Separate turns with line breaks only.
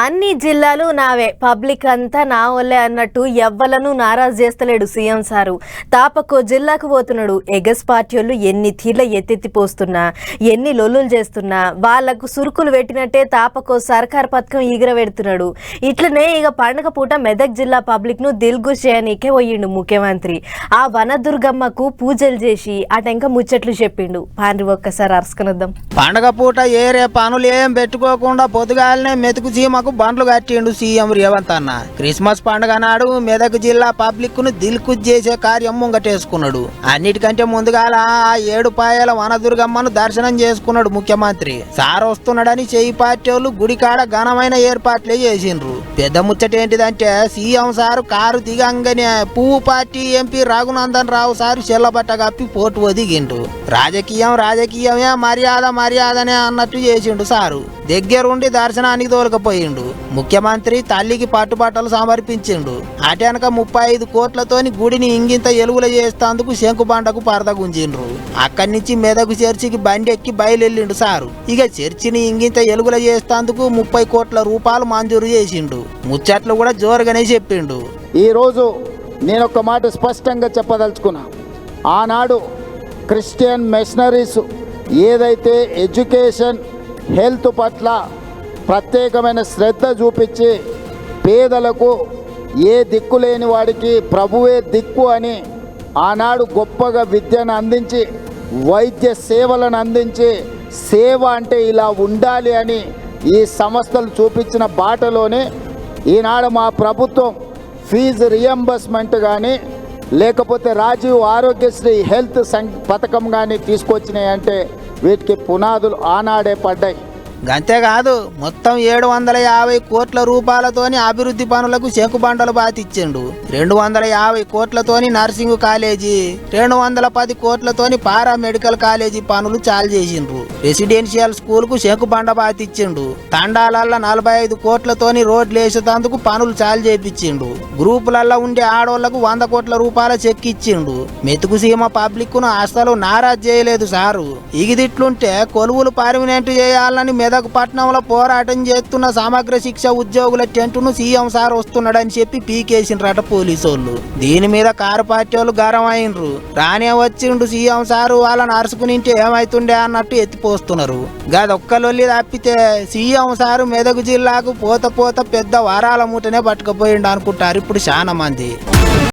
అన్ని జిల్లాలు నావే, పబ్లిక్ అంతా నా వల్లే అన్నట్టు ఎవ్వలను నారాజు చేస్తలేడు సీఎం సారు. తాపకో జిల్లాకు పోతున్నాడు. ఎగస్ పార్టీలు ఎన్ని తీర్ల ఎత్తెత్తిపోస్తున్నా, ఎన్ని లొల్లులు చేస్తున్నా వాళ్లకు సురుకులు పెట్టినట్టే తాపకో సర్కార్ పథకం ఎగిరబెడుతున్నాడు. ఇట్లనే ఇక పండుగ పూట మెదక్ జిల్లా పబ్లిక్ ను దిల్గుష్ చేయనీకే పోయిండు ముఖ్యమంత్రి. ఆ వనదుర్గమ్మకు పూజలు చేసి అటెంక ముచ్చట్లు చెప్పిండు. పాండ్రి ఒక్కసారి అరుసుకునొద్దాం.
పండుగ పూట ఏరే పనులు ఏం పెట్టుకోకుండా పొద్దుగాలనే మెతుకు చీమకు బండ్లు కట్టిండు సీఎం రేవంత్ అన్న. క్రిస్మస్ పండుగ నాడు మెదక్ జిల్లా పబ్లిక్ ను దిల్కుజ్ చేసే కార్యం ముంగటేసుకున్నాడు. అన్నిటికంటే ముందుగాల 7 పాయల వనదుర్గమ్మను దర్శనం చేసుకున్నాడు ముఖ్యమంత్రి. సార్ వస్తున్నాడని చెయ్యి పార్టీ వాళ్ళు గుడికాడ ఘనమైన ఏర్పాట్లే చేసిండ్రు. పెద్ద ముచ్చట ఏంటిదంటే సీఎం సారు కారు దిగంగానే పువ్వు party MP Raghunandan Rao sir చెల్లబట్ట కప్పి పోటు ఒదిగిండు. రాజకీయమే మర్యాదనే అన్నట్టు చేసిండు సారు. దగ్గరుండి దర్శనానికి తోలకపోయిండు. ముఖ్యమంత్రి తల్లికి పట్టుబట్టలు సమర్పించిండు. అటెనక 35 కోట్లతోని గుడిని ఇంగింత ఎలుగుల చేస్తేందుకు శంకుబండకు పరదగుంజిండ్రు. అక్కడి నుంచి మెదకు చర్చికి బండి ఎక్కి బయలుదేరిండు సారు. ఇక చర్చిని ఇంగింత ఎలుగుల చేస్తేందుకు 30 కోట్ల రూపాయలు మంజూరు చేసిండు. ముచ్చట్లు కూడా జోరుగానే చెప్పిండు.
ఈ రోజు నేను ఒక మాట స్పష్టంగా చెప్పదలుచుకున్నా. ఆనాడు క్రిస్టియన్ మిషనరీస్ ఏదైతే ఎడ్యుకేషన్ హెల్త్ పట్ల ప్రత్యేకమైన శ్రద్ధ చూపించి పేదలకు ఏ దిక్కు లేని వాడికి ప్రభువే దిక్కు అని ఆనాడు గొప్పగా విద్యను అందించి వైద్య సేవలను అందించి సేవ అంటే ఇలా ఉండాలి అని ఈ సంస్థలు చూపించిన బాటలోనే ఈనాడు మా ప్రభుత్వం ఫీజు రియంబర్స్మెంట్ కానీ లేకపోతే రాజీవ్ ఆరోగ్యశ్రీ హెల్త్ పథకం కానీ తీసుకొచ్చినాయంటే వీటికి పునాదులు ఆనాడే పడ్డాయి.
అంతేకాదు మొత్తం 750 కోట్ల రూపాయలతోని అభివృద్ధి పనులకు శంకుబండలు బాతిచ్చిండు. 250 కోట్లతోని నర్సింగ్ కాలేజీ, 210 కోట్లతోని పారామెడికల్ కాలేజీ పనులు చాలు చేసిండ్రు. రెసిడెన్షియల్ స్కూల్ కు శంకుబండ బాతిచ్చిండు. తండాలల్లో 45 కోట్లతోని రోడ్లు వేసేందుకు పనులు చాలు చేపించిండు. గ్రూపులలో ఉండే ఆడోళ్లకు 100 కోట్ల రూపాయల చెక్ ఇచ్చిండు. మెతుకు సీమ పబ్లిక్ ను అసలు నారాజ్ చేయలేదు సారు. ఇగిదిట్లుంటే కొలువులు పర్మినెంట్ చేయాలని మెదక్ పట్నంలో పోరాటం చేస్తున్న సమగ్ర శిక్ష ఉద్యోగుల టెంటును సీఎం సార్ వస్తున్నాడని చెప్పి పీకేసిండ్రట పోలీసోళ్ళు. దీని మీద కారు పార్టీ వాళ్ళు గరం అయినరు. రానే వచ్చిండు సీఎం సారు వాళ్ళని అరుసుకునింటే ఏమైతుండే అన్నట్టు ఎత్తిపోస్తున్నారు. గదొక్కలొల్లి తప్పితే సీఎం సారు మెదక్ జిల్లాకు పోత పెద్ద వారాల మూటనే పట్టుకుపోయిండు అనుకుంటారు ఇప్పుడు చాలా మంది.